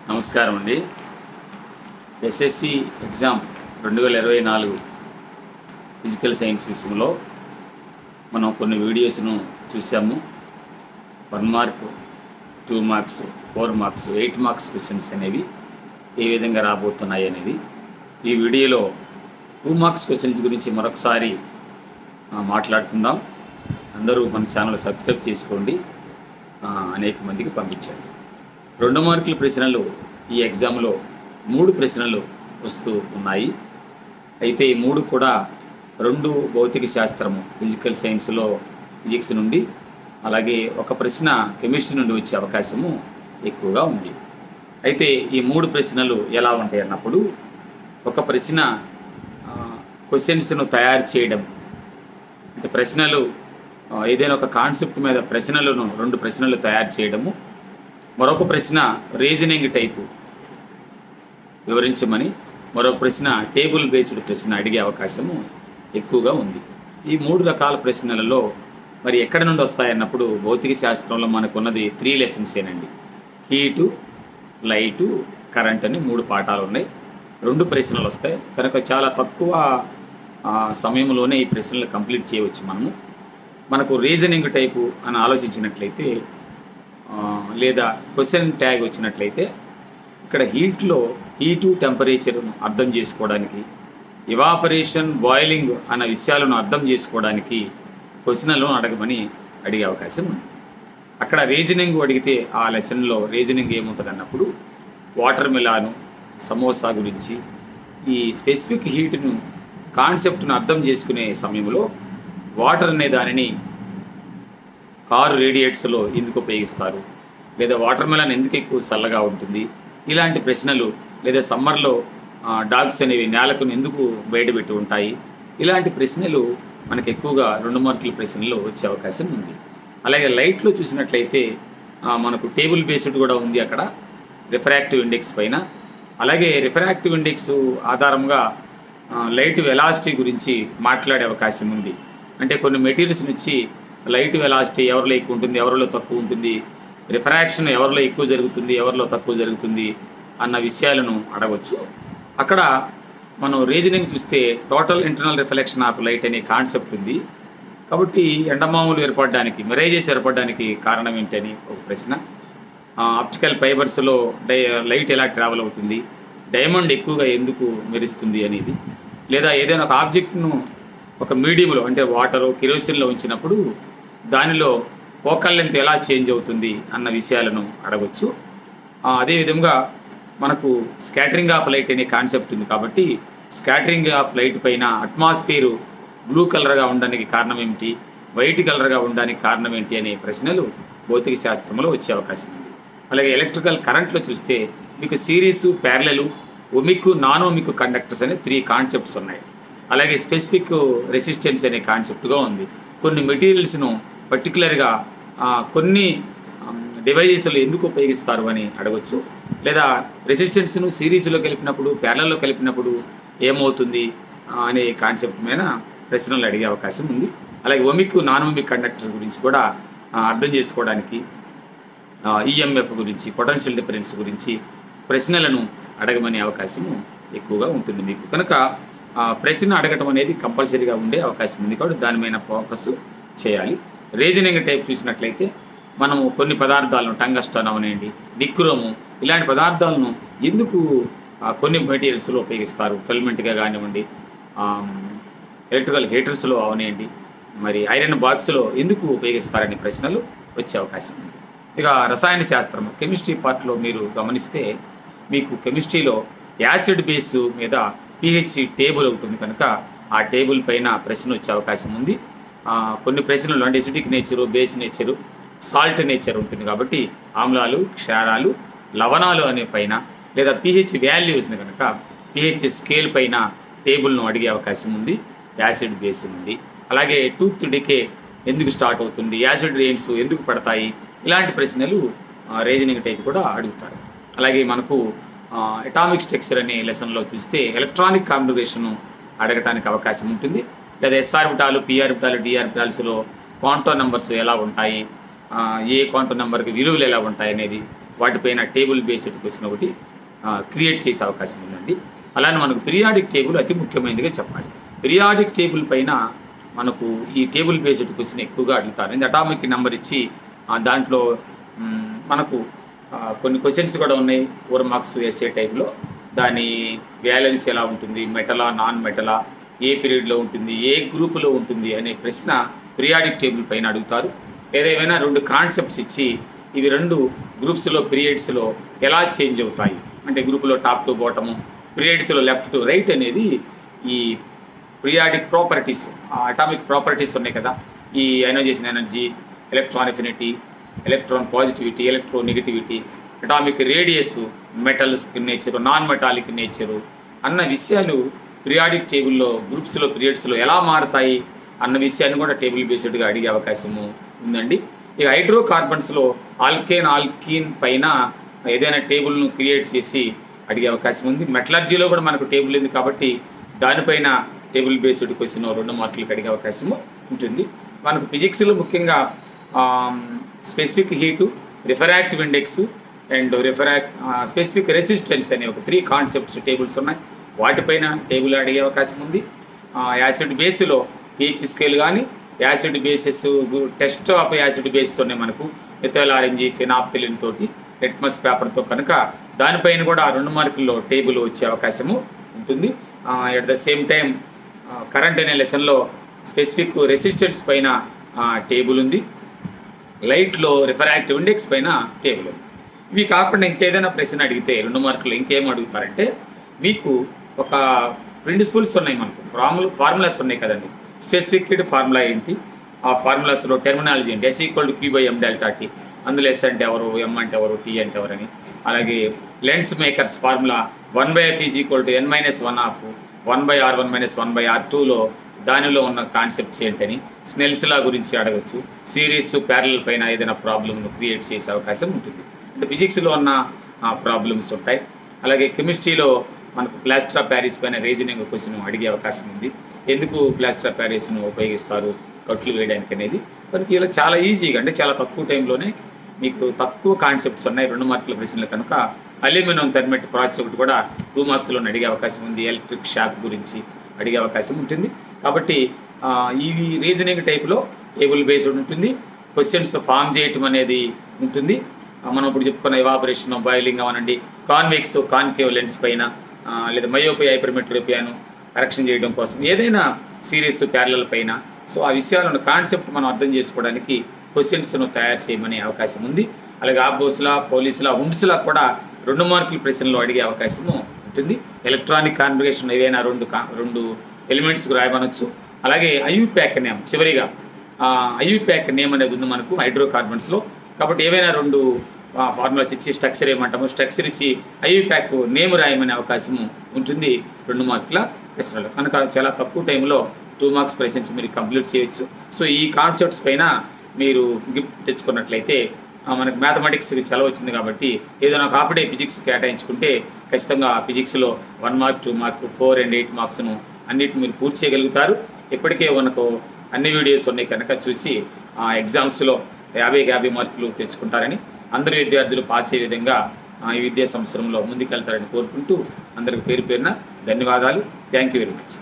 నమస్కారం అండి. SSC exam 2024 physical science విషయంలో మనం కొన్ని వీడియోస్ను చూసాము. 1 mark, 2 marks, 4 marks, 8 marks questions అనేవి ఏ విధంగా రాబోతున్నాయి అనేది ఈ వీడియోలో 2 మార్క్స్ క్వశ్చన్స్ గురించి మరొకసారి మాట్లాడుకుందాం. అందరూ మన ఛానల్ సబ్స్క్రైబ్ చేసుకోండి, అనేక మందికి పంపించండి. 2 మార్కుల ప్రశ్నలు ఈ ఎగ్జామ్లో 3 ప్రశ్నలు వస్తూ ఉన్నాయి. అయితే ఈ 3 కూడా 2 భౌతిక శాస్త్రము ఫిజికల్ సైన్స్లో ఫిజిక్స్ నుండి, అలాగే ఒక ప్రశ్న కెమిస్ట్రీ నుండి వచ్చే అవకాశము ఎక్కువగా ఉంది. అయితే ఈ 3 ప్రశ్నలు ఎలా ఉంటాయి అన్నప్పుడు, ఒక ప్రశ్న క్వశ్చన్స్ను తయారు చేయడం, అంటే ప్రశ్నలు ఏదైనా ఒక కాన్సెప్ట్ మీద ప్రశ్నలను 2 ప్రశ్నలు తయారు చేయడము, మరొక ప్రశ్న రీజనింగ్ టైపు వివరించమని, మరొక ప్రశ్న టేబుల్ బేస్డ్ ప్రశ్న అడిగే అవకాశము ఎక్కువగా ఉంది. ఈ 3 రకాల ప్రశ్నలలో మరి ఎక్కడి నుండి వస్తాయన్నప్పుడు, భౌతిక శాస్త్రంలో మనకు ఉన్నది 3 లెసన్సేనండి. హీటు, లైటు, కరెంట్ అని 3 పాఠాలు ఉన్నాయి. 2 ప్రశ్నలు వస్తాయి కనుక చాలా తక్కువ సమయంలోనే ఈ ప్రశ్నలు కంప్లీట్ చేయవచ్చు. మనకు రీజనింగ్ టైపు అని ఆలోచించినట్లయితే, లేదా క్వశ్చన్ ట్యాగ్ వచ్చినట్లయితే, ఇక్కడ హీటు టెంపరేచర్ను అర్థం చేసుకోవడానికి, ఇవాపరేషన్, బాయిలింగ్ అన్న విషయాలను అర్థం చేసుకోవడానికి క్వశ్చన్లను అడిగే అవకాశం ఉంది. అక్కడ రీజనింగ్ అడిగితే ఆ లెసన్లో రీజనింగ్ ఏముంటుంది అన్నప్పుడు, వాటర్ మిలాను, సమోసా గురించి, ఈ స్పెసిఫిక్ హీట్ను కాన్సెప్ట్ను అర్థం చేసుకునే సమయంలో వాటర్ అనే దానిని కారు రేడియేటర్స్లో ఎందుకు ఉపయోగిస్తారు, లేదా వాటర్ మెలన్ ఎందుకు ఎక్కువ చల్లగా ఉంటుంది, ఇలాంటి ప్రశ్నలు, లేదా సమ్మర్లో డాగ్స్ అనేవి నేలకు ఎందుకు బయటపెట్టి ఉంటాయి, ఇలాంటి ప్రశ్నలు మనకు ఎక్కువగా 2 మార్కుల ప్రశ్నలు వచ్చే అవకాశం ఉంది. అలాగే లైట్లో చూసినట్లయితే మనకు టేబుల్ బేస్డ్ కూడా ఉంది అక్కడ, రిఫ్రాక్టివ్ ఇండెక్స్ పైన. అలాగే రిఫ్రాక్టివ్ ఇండెక్స్ ఆధారంగా లైట్ వెలాసిటీ గురించి మాట్లాడే అవకాశం ఉంది. అంటే కొన్ని మెటీరియల్స్ నుంచి లైట్ వెలాసిటీ ఎవరిలో ఎక్కువ ఉంటుంది, ఎవరిలో తక్కువ ఉంటుంది, రిఫ్రాక్షన్ ఎవరిలో ఎక్కువ జరుగుతుంది, ఎవరిలో తక్కువ జరుగుతుంది అన్న విషయాలను అడగవచ్చు. అక్కడ మనం రీజనింగ్ చూస్తే total internal reflection of light అనే కాన్సెప్ట్ ఉంది. కాబట్టి ఎండమాములు ఏర్పడడానికి, మిరైజెస్ ఏర్పడడానికి కారణం ఏంటని ఒక ప్రశ్న. ఆప్టికల్ ఫైబర్స్లో లైట్ ఎలా ట్రావెల్ అవుతుంది, డైమండ్ ఎక్కువగా ఎందుకు మెరుస్తుంది అనేది, లేదా ఏదైనా ఒక ఆబ్జెక్ట్ను ఒక మీడియంలో, అంటే వాటరు, కిరోసిన్లో ఉంచినప్పుడు దానిలో ఫోకల్ లెంత్ ఎలా చేంజ్ అవుతుంది అన్న విషయాలను అడగవచ్చు. అదేవిధంగా మనకు స్కాటరింగ్ ఆఫ్ లైట్ అనే కాన్సెప్ట్ ఉంది. కాబట్టి స్కాటరింగ్ ఆఫ్ లైట్ పైన అట్మాస్ఫియర్ బ్లూ కలర్గా ఉండడానికి కారణం ఏమిటి, వైట్ కలర్గా ఉండడానికి కారణం ఏంటి అనే ప్రశ్నలు భౌతిక శాస్త్రంలో వచ్చే అవకాశం ఉంది. అలాగే ఎలక్ట్రికల్ కరెంట్లో చూస్తే మీకు series, parallel, ohmic, non ohmic conductors అనే 3 కాన్సెప్ట్స్ ఉన్నాయి. అలాగే స్పెసిఫిక్ రెసిస్టెన్స్ అనే కాన్సెప్ట్గా ఉంది. కొన్ని మెటీరియల్స్ను పర్టికులర్గా కొన్ని డివైజెస్లు ఎందుకు ఉపయోగిస్తారు అని అడగచ్చు. లేదా రెసిస్టెన్స్ను సిరీస్లో కలిపినప్పుడు, ప్యారలల్లో కలిపినప్పుడు ఏమవుతుంది అనే కాన్సెప్ట్ మీద ప్రశ్నలు అడిగే అవకాశం ఉంది. అలాగే ఒమిక్, నాన్ ఒమిక్ కండక్టర్స్ గురించి కూడా అర్థం చేసుకోవడానికి, ఈఎంఎఫ్ గురించి, పొటెన్షియల్ డిఫరెన్స్ గురించి ప్రశ్నలను అడగమనే అవకాశము ఎక్కువగా ఉంటుంది మీకు. కనుక ప్రశ్న అడగటం అనేది కంపల్సరీగా ఉండే అవకాశం ఉంది. కాబట్టి దాని మీద ఫోకస్ చేయాలి. రీజనింగ్ టైప్ చూసినట్లయితే మనము కొన్ని పదార్థాలను, టంగస్టన్ అవనండి, నిక్రోము, ఇలాంటి పదార్థాలను ఎందుకు కొన్ని మెటీరియల్స్లో ఉపయోగిస్తారు, ఫిల్మెంట్గా కానివ్వండి, ఎలక్ట్రికల్ హీటర్స్లో అవనండి, మరి ఐరన్ బాక్స్లో ఎందుకు ఉపయోగిస్తారనే ప్రశ్నలు వచ్చే అవకాశం ఉంది. ఇక రసాయన శాస్త్రం, కెమిస్ట్రీ పార్ట్లో మీరు గమనిస్తే మీకు కెమిస్ట్రీలో యాసిడ్ బేస్ మీద pH టేబుల్ ఉంటుంది కనుక ఆ టేబుల్ పైన ప్రశ్న వచ్చే అవకాశం ఉంది. కొన్ని ప్రశ్నలు అంటే acidic nature, base nature, salt nature ఉంటుంది. కాబట్టి ఆమ్లాలు, క్షారాలు, లవణాలు అనే పైన, లేదా pH వాల్యూస్ కనుక pH స్కేల్ పైన టేబుల్ను అడిగే అవకాశం ఉంది యాసిడ్ బేస్ నుండి. అలాగే టూత్ డికే ఎందుకు స్టార్ట్ అవుతుంది, యాసిడ్ రెయిన్స్ ఎందుకు పడతాయి, ఇలాంటి ప్రశ్నలు రీజనింగ్ టైప్ కూడా అడుగుతారు. అలాగే మనకు అటామిక్ స్ట్రక్చర్ అనే లెసన్లో చూస్తే ఎలక్ట్రానిక్ కాన్ఫిగరేషన్ అడగటానికి అవకాశం ఉంటుంది. లేదా ఎస్ ఆర్బిటాలు, పి ఆర్బిటాలు, డి ఆర్బిటాల్స్లో క్వాంటం నెంబర్స్ ఎలా ఉంటాయి, ఏ క్వాంటం నెంబర్కి విలువలు ఎలా ఉంటాయి అనేది వాటిపైన టేబుల్ బేస్డ్ క్వశ్చన్ ఒకటి క్రియేట్ చేసే అవకాశం ఉందండి. అలానే మనకు పీరియాడిక్ టేబుల్ అతి ముఖ్యమైనదిగా చెప్పాలి. పీరియాడిక్ టేబుల్ పైన మనకు ఈ టేబుల్ బేస్డ్ క్వశ్చన్ ఎక్కువగా అడుగుతారు. ఇది అటామిక్ నెంబర్ ఇచ్చి దాంట్లో మనకు కొన్ని క్వశ్చన్స్ కూడా ఉన్నాయి 4 మార్క్స్ ఎస్ఏ టైప్లో. దాని వ్యాలెన్స్ ఎలా ఉంటుంది, మెటలా నాన్ మెటలా, ఏ పీరియడ్లో ఉంటుంది, ఏ గ్రూపులో ఉంటుంది అనే ప్రశ్న పీరియాడిక్ టేబుల్ పైన అడుగుతారు. ఏదేమైనా 2 కాన్సెప్ట్స్ ఇచ్చి ఇవి 2 గ్రూప్స్లో పీరియడ్స్లో ఎలా చేంజ్ అవుతాయి అంటే గ్రూపులో టాప్ టు బాటము, పీరియడ్స్లో లెఫ్ట్ టు రైట్ అనేది ఈ పీరియాడిక్ ప్రాపర్టీస్, అటామిక్ ప్రాపర్టీస్ ఉన్నాయి కదా, ఈ ionization energy, electron affinity, electron positivity, electron negativity, atomic radius, metals nature, non metallic nature అన్న విషయాలు పీరియాడిక్ టేబుల్లో గ్రూప్స్లో పీరియడ్స్లో ఎలా మారుతాయి అన్న విషయాన్ని కూడా టేబుల్ బేస్డ్గా అడిగే అవకాశము ఉందండి. ఇక హైడ్రోకార్బన్స్లో ఆల్కేన్ ఆల్కీన్ పైన ఏదైనా టేబుల్ను క్రియేట్ చేసి అడిగే అవకాశం ఉంది. మెటలర్జీలో కూడా మనకు టేబుల్ ఉంది కాబట్టి దానిపైన టేబుల్ బేస్డ్ క్వశ్చన్ 2 మార్కులకు అడిగే అవకాశము ఉంటుంది. మనకు ఫిజిక్స్లో ముఖ్యంగా specific heat, refractive index and specific resistance అనే ఒక 3 కాన్సెప్ట్స్ టేబుల్స్ ఉన్నాయి. వాటిపైన టేబుల్ అడిగే అవకాశం ఉంది. యాసిడ్ బేస్లో pH స్కేల్ కానీ acid bases test of acid bases ఉన్నాయి మనకు ఎథైల్ ఆరెంజీ ఫినాప్థలిన్ తోటి లిట్మస్ పేపర్తో కనుక దానిపైన కూడా 2 మార్కుల్లో టేబుల్ వచ్చే అవకాశము ఉంటుంది. At the same time current అనే లెసన్లో స్పెసిఫిక్ రెసిస్టెన్స్ పైన టేబుల్ ఉంది. లైట్లో రిఫరాక్టివ్ ఇండెక్స్ పైన టేబుల్ ఉంది. ఇవి కాకుండా ఇంకేదైనా ప్రశ్న అడిగితే 2 మార్కులు ఇంకేం అడుగుతారంటే మీకు ఒక ప్రిన్సిపల్స్ ఉన్నాయి, మనకు ఫార్ములాస్ ఉన్నాయి కదండి. స్పెసిఫిక్ హీట్ ఫార్ములా ఏంటి, ఆ ఫార్ములాస్లో టెర్మినాలజీ ఏంటి, S=Q/m∆T, అందులో S అంటే ఎవరు, M అంటే ఎవరు, T అంటే ఎవరని. అలాగే lens makers formula 1/F = n-1/1/r1 - 1/r2లో దానిలో ఉన్న కాన్సెప్ట్స్ ఏంటని. స్నెల్స్ లా గురించి అడగచ్చు. సిరీస్ ప్యారలల్ పైన ఏదైనా ప్రాబ్లమ్ను క్రియేట్ చేసే అవకాశం ఉంటుంది. అంటే ఫిజిక్స్లో ఉన్న ప్రాబ్లమ్స్ ఉంటాయి. అలాగే కెమిస్ట్రీలో మనకు ప్లాస్టర్ ఆఫ్ ప్యారిస్ పైన రీజనింగ్ క్వశ్చన్ అడిగే అవకాశం ఉంది. ఎందుకు ప్లాస్టర్ ఆఫ్ ప్యారిస్ను ఉపయోగిస్తారు కట్లు వేయడానికి అనేది. కనుక ఇలా చాలా ఈజీగా అంటే చాలా తక్కువ టైంలోనే మీకు తక్కువ కాన్సెప్ట్స్ ఉన్నాయి 2 మార్కుల ప్రశ్నలు కనుక. అల్యూమినియం థర్మేట్ ప్రాసెస్ ఒకటి కూడా 2 మార్క్స్లోనే అడిగే అవకాశం ఉంది. ఎలక్ట్రిక్ షాక్ గురించి అడిగే అవకాశం ఉంటుంది. కాబట్టి ఇవి రీజనింగ్ టైప్లో టేబుల్ బేస్డ్ ఉంటుంది. క్వశ్చన్స్ ఫామ్ చేయటం అనేది ఉంటుంది. మనం ఇప్పుడు చెప్పుకున్న ఎవాపరేషన్, బాయిలింగ్ అవనండి, కాన్వెక్స్ కాన్కేవ్ లెన్స్ పైన లేదా మయోపియా హైపర్మెట్రోపియాను కరెక్షన్ చేయడం కోసం ఏదైనా సిరీస్ ప్యారలల్ పైన. సో ఆ విషయాలను కాన్సెప్ట్ మనం అర్థం చేసుకోవడానికి క్వశ్చన్స్ను తయారు చేయమనే అవకాశం ఉంది. అలాగే ఆబోస్లా, పోలీసులా, ఉండ్స్లా కూడా 2 మార్కుల ప్రశ్నలు అడిగే అవకాశము ఉంటుంది. ఎలక్ట్రానిక్ కాన్ఫిగరేషన్ ఏవైనా 2 ఎలిమెంట్స్కి రాయమనొచ్చు. అలాగే ఐయుప్యాక్ నేమ్, చివరిగా ఐయుప్యాక్ నేమ్ అనేది ఉంది మనకు హైడ్రోకార్బన్స్లో. కాబట్టి ఏవైనా 2 ఫార్ములాస్ ఇచ్చి స్ట్రక్చర్ ఏమంటాము, స్ట్రక్చర్ ఇచ్చి ఐయుప్యాక్ నేమ్ రాయమనే అవకాశము ఉంటుంది 2 మార్కుల ప్రశ్నలు. కనుక చాలా తక్కువ టైంలో 2 మార్క్స్ ప్రశ్నస్ మీరు కంప్లీట్ చేయొచ్చు. సో ఈ కాన్సెప్ట్స్ పైన మీరు గిఫ్ట్ తెచ్చుకున్నట్లయితే మనకు మ్యాథమెటిక్స్కి సెలవు వచ్చింది కాబట్టి ఏదైనా ఒక హాఫ్ డే ఫిజిక్స్ కేటాయించుకుంటే ఖచ్చితంగా ఫిజిక్స్లో 1 మార్క్, 2 మార్క్, 4 and 8 మార్క్స్ను అన్నిటిని మీరు పూర్తి చేయగలుగుతారు. ఇప్పటికే మనకు అన్ని వీడియోస్ ఉన్నాయి కనుక చూసి ఎగ్జామ్స్లో 50 మార్కులు తెచ్చుకుంటారని, అందరు విద్యార్థులు పాస్ అయ్యే విధంగా ఈ విద్యా సంవత్సరంలో ముందుకెళ్తారని కోరుకుంటూ అందరికి పేరు పేరున ధన్యవాదాలు. Thank you very much.